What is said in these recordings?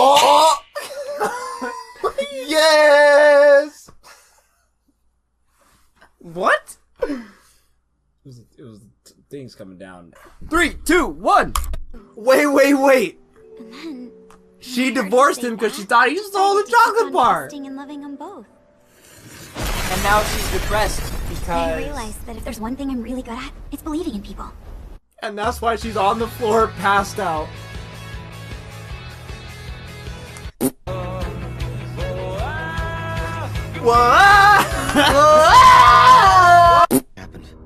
Oh! Yes! What? It was things coming down. 3, 2, 1. Wait. And then She divorced him because she thought he stole the chocolate bar. and loving them both. And now she's depressed I because... realized that if there's one thing I'm really good at, it's believing in people. And that's why she's on the floor, passed out.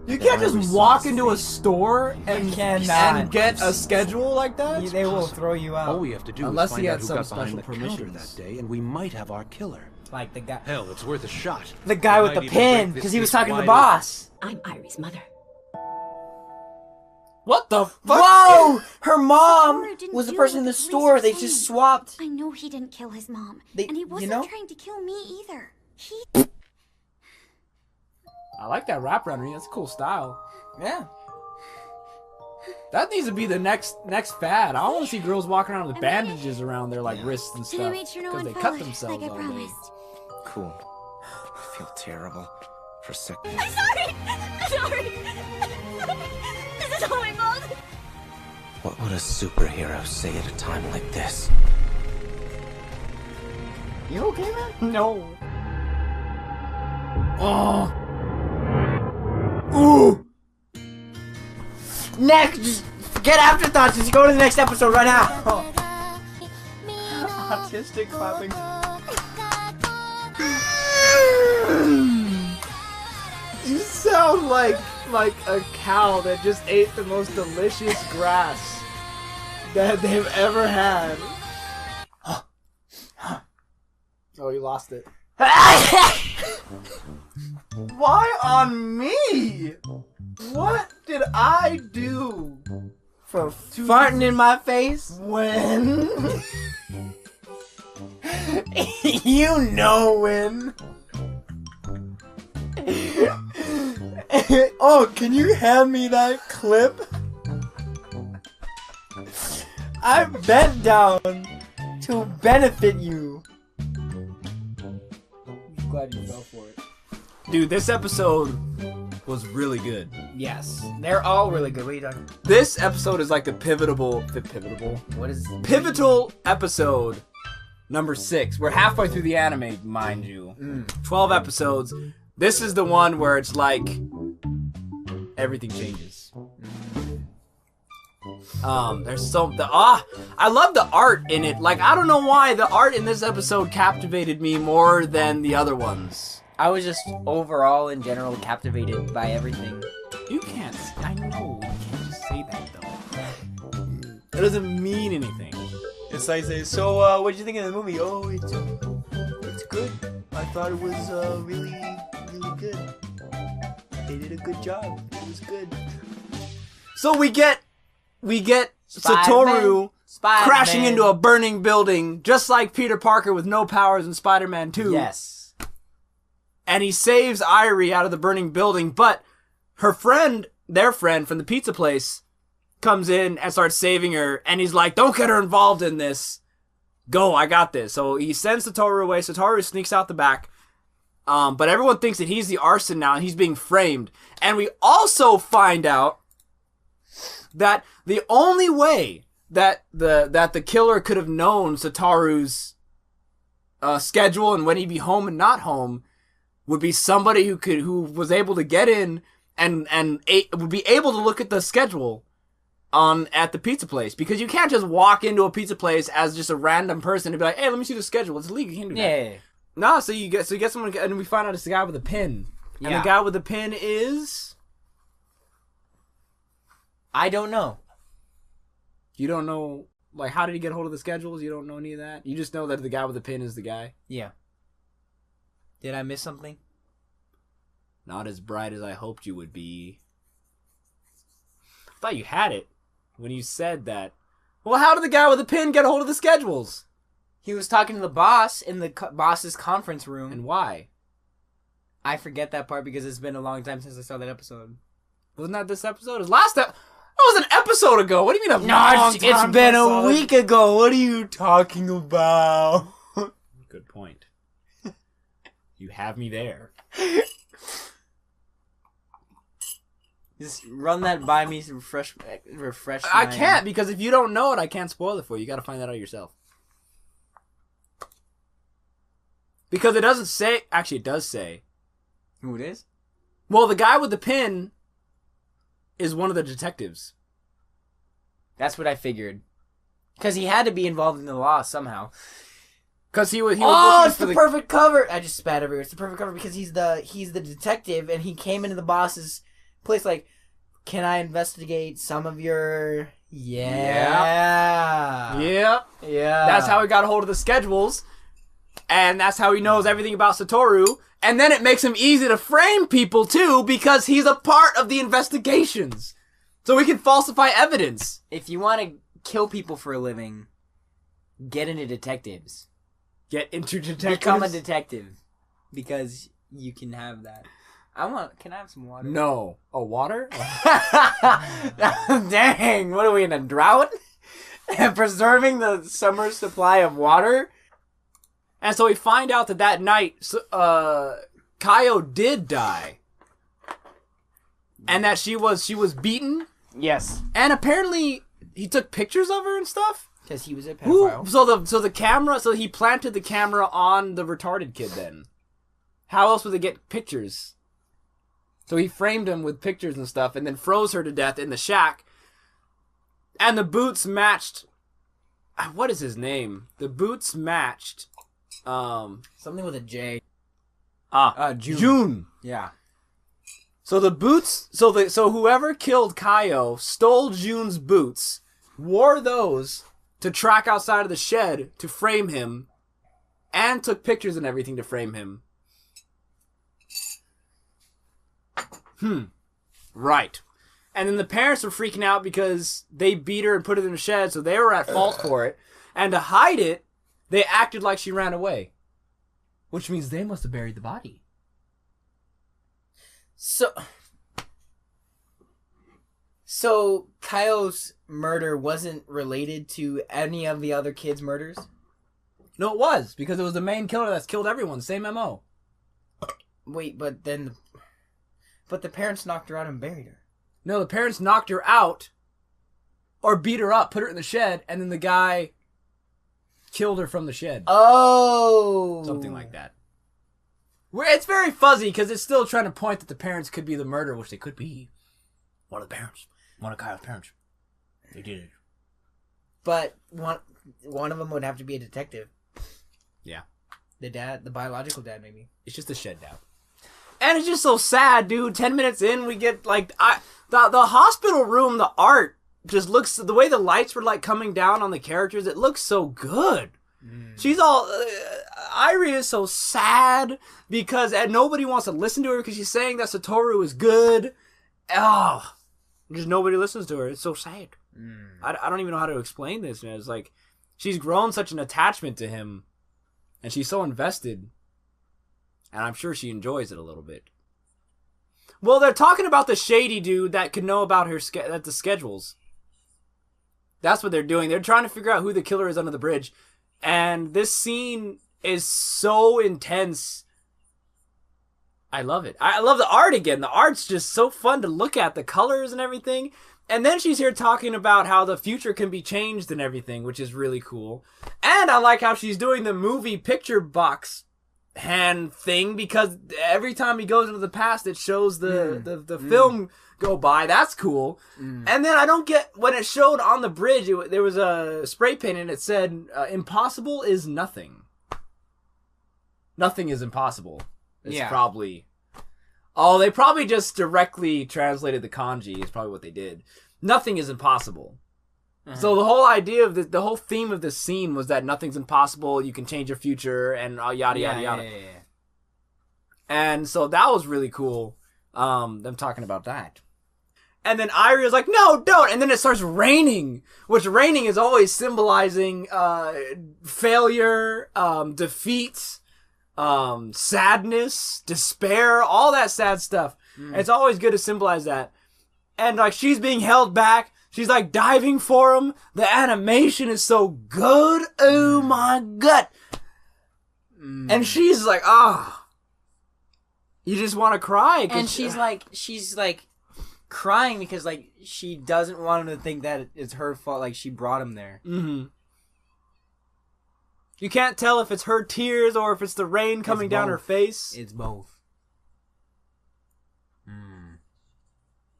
You can't just walk into a store and get a schedule like that. They will throw you out. All we have to do Unless is he find had out who some got behind special the counter permissions. that day, and we might have our killer. Like the guy. Hell, it's worth a shot. The guy We with the might even pin, break because this he was case talking to the wide boss. I'm Irie's mother. What the fuck? Whoa! Her mom Laura didn't was the do person what in the the police store. were They saying. just swapped. I know he didn't kill his mom, They- and he you wasn't know? trying to kill me either. He... I like that wrap around her. That's a cool style. Yeah. That needs to be the next fad. I want to see girls walking around with bandages around their wrists and And stuff I made sure no because one they fell cut themselves like I all day. promised. Cool. I feel terrible. For a second. I'm sorry! This is all my fault! What would a superhero say at a time like this? You okay, man? No. Oh. Ooh. Next, just forget afterthoughts. Just go to the next episode right now. Autistic clapping. You sound like a cow that just ate the most delicious grass that they've ever had. Oh, you lost it. Why on me? What did I do? For farting in my face? When? You know when. Oh, can you hand me that clip? I bent down to benefit you. I'm glad you fell for it. Dude, this episode was really good. Yes, they're all really good. What are you talking? This episode is like the pivotal What is episode number 6. We're halfway through the anime, mind you. 12 episodes. This is the one where it's like everything changes. There's I love the art in it. Like, I don't know why the art in this episode captivated me more than the other ones. I was just overall in general captivated by everything. You can't. I know. You can't just say that though. It doesn't mean anything. It's like saying, so what did you think of the movie? Oh, it's good. I thought it was really good. They did a good job. It was good. So we get Satoru Spider-Man. crashing into a burning building, just like Peter Parker with no powers in Spider-Man 2. Yes. And he saves Irie out of the burning building, but her friend, their friend from the pizza place, comes in and starts saving her, and he's like, don't get her involved in this. Go, I got this. So he sends Satoru away. Satoru sneaks out the back. But everyone thinks that he's the arson now, and he's being framed. And we also find out that the only way that the killer could have known Satoru's schedule and when he'd be home and not home would be somebody who was able to get in and would be able to look at the schedule at the pizza place, because you can't just walk into a pizza place as just a random person and be like, hey, let me see the schedule. It's illegal. You can't do that. Yeah. No, so you get someone, and we find out it's the guy with the pin. And Yeah. the guy with the pin is... I don't know. You don't know, like, how did he get hold of the schedules? You don't know any of that? You just know that the guy with the pin is the guy? Yeah. Did I miss something? Not as bright as I hoped you would be. I thought you had it when you said that. Well, how did the guy with the pin get a hold of the schedules? He was talking to the boss in the boss's conference room. And why? I forget that part because it's been a long time since I saw that episode. Wasn't that this episode? It was last was an episode ago. What do you mean a long it's time been ago? a week ago. What are you talking about? Good point. You have me there. Just run that by me to refresh. I my- can't, because if you don't know it, I can't spoil it for you. You got to find that out yourself. Because it doesn't say. Actually, it does say. Who it is? Well, the guy with the pin is one of the detectives. That's what I figured. Because he had to be involved in the law somehow. Because he was. Oh, looking it's for the perfect cover. I just spat everywhere. It's the perfect cover because he's the detective and he came into the boss's place like, can I investigate some of your... Yeah. Yep. Yeah. That's how he got a hold of the schedules. And that's how he knows everything about Satoru. And then it makes him easy to frame people, too, because he's a part of the investigations. So he can falsify evidence. If you want to kill people for a living, get into detectives. Get into detectives. Become a detective. Because you can have that. Can I have some water? No. Oh, water? Dang, what are we in a drought? Preserving the summer supply of water? And so we find out that night, Kaio did die. And that she was beaten. Yes. And apparently he took pictures of her and stuff. Because he was a pedophile. So the camera, so he planted the camera on the retarded kid then. How else would they get pictures? So he framed him with pictures and stuff and then froze her to death in the shack. And the boots matched... What is his name? The boots matched... Something with a J. June. June. Yeah. So the boots... So whoever killed Kaio stole June's boots, wore those to track outside of the shed to frame him, and took pictures and everything to frame him. Right. And then the parents were freaking out because they beat her and put it in the shed, so they were at fault for it. And to hide it, they acted like she ran away. Which means they must have buried the body. So Kaio's murder wasn't related to any of the other kids' murders? No, it was, because it was the main killer that's killed everyone. Same MO. Wait, but the parents knocked her out and buried her. No, the parents knocked her out, or beat her up, put her in the shed, and then the guy killed her from the shed. Oh! Something like that. It's very fuzzy, because it's still trying to point that the parents could be the murderer, which they could be. One of the parents. One of Kyle's parents. They did it. But one of them would have to be a detective. Yeah. The biological dad, maybe. It's just a shed down. And it's just so sad, dude. 10 minutes in, we get, like, the hospital room, the art just looks, the way the lights were, like, coming down on the characters, it looks so good. She's all, Irie is so sad because nobody wants to listen to her because she's saying that Satoru is good. Oh, just nobody listens to her. It's so sad. I don't even know how to explain this, man. It's like, she's grown such an attachment to him and she's so invested. And I'm sure she enjoys it a little bit. Well, they're talking about the shady dude that could know about her the schedules. That's what they're doing. They're trying to figure out who the killer is under the bridge. And this scene is so intense. I love it. I love the art again. The art's just so fun to look at. The colors and everything. And then she's here talking about how the future can be changed and everything, which is really cool. And I like how she's doing the movie picture box hand thing, because every time he goes into the past, it shows the film go by. That's cool. And then I don't get, when it showed on the bridge, there was a spray paint and it said, impossible is nothing. Nothing is impossible. It's probably... Oh, they probably just directly translated the kanji is probably what they did. Nothing is impossible. So the whole idea of the whole theme of this scene was that nothing's impossible, you can change your future, and yada, yada, yada. Yeah. And so that was really cool, them talking about that. And then Irie was like, no, don't! And then it starts raining, which raining is always symbolizing failure, defeat, sadness, despair, all that sad stuff. It's always good to symbolize that. and like she's being held back. She's like diving for him. The animation is so good. Oh my god. And she's like, you just want to cry. And she's like crying because like she doesn't want him to think that it's her fault. Like she brought him there. Mm-hmm. You can't tell if it's her tears or if it's the rain coming down her face. It's both.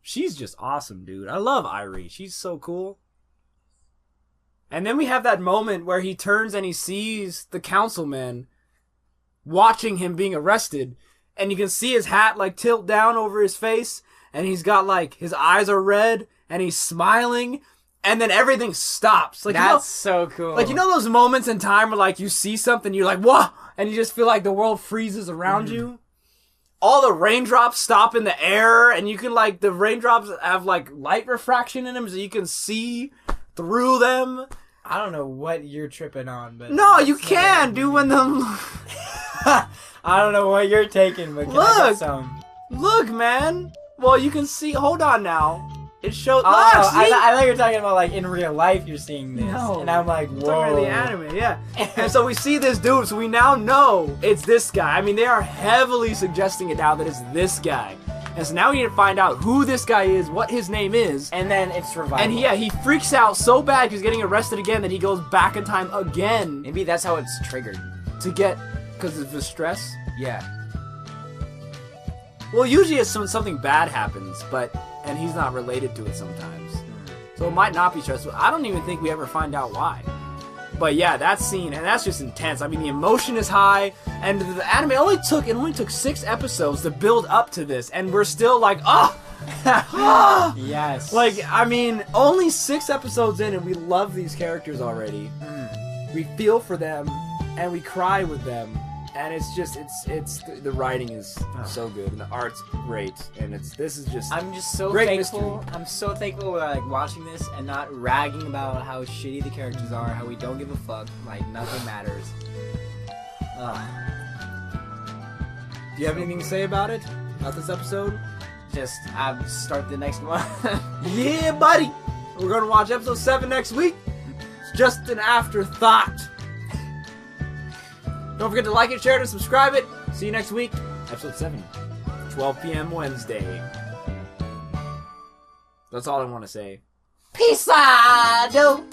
She's just awesome, dude. I love Irie. She's so cool. And then we have that moment where he turns and he sees the councilman watching him being arrested. And you can see his hat like tilt down over his face. And he's got like, his eyes are red. And he's smiling. And then everything stops. Like, That's so cool. Like, you know those moments in time where like you see something, you're like, whoa! And you just feel like the world freezes around you? All the raindrops stop in the air, and you can like, the raindrops have like light refraction in them so you can see through them. I don't know what you're tripping on, but... No, you can, dude, when the... I don't know what you're taking, but can I get some? Look, man! Well, you can see, hold on now. It shows... Oh, Look, I thought you were talking about like in real life you're seeing this. No. And I'm like, I'm whoa. talking about the anime, yeah. And so we see this dude, so we now know it's this guy. I mean, they are heavily suggesting it now that it's this guy. And so now we need to find out who this guy is, what his name is. And then it's revival. And yeah, he freaks out so bad he's getting arrested again that he goes back in time again Maybe that's how it's triggered. to get, because of the stress. Yeah. Well, usually it's when something bad happens, and he's not related to it sometimes. So it might not be stressful. I don't even think we ever find out why. But yeah, that scene, and that's just intense. I mean, the emotion is high, and the anime only took 6 episodes to build up to this, and we're still like, Yes. Like, I mean, only 6 episodes in, and we love these characters already. We feel for them, and we cry with them. And it's just, the writing is so good, and the art's great, and this is just, I'm just so great thankful. mystery. I'm so thankful we're like watching this and not ragging about how shitty the characters are, how we don't give a fuck, like nothing matters. Do you have anything to say about it? About this episode? Just start the next one. Yeah, buddy! We're gonna watch episode 7 next week. It's just an afterthought. Don't forget to like it, share it, and subscribe it. See you next week. Episode 7. 12 p.m. Wednesday. That's all I want to say. Peace out, dude.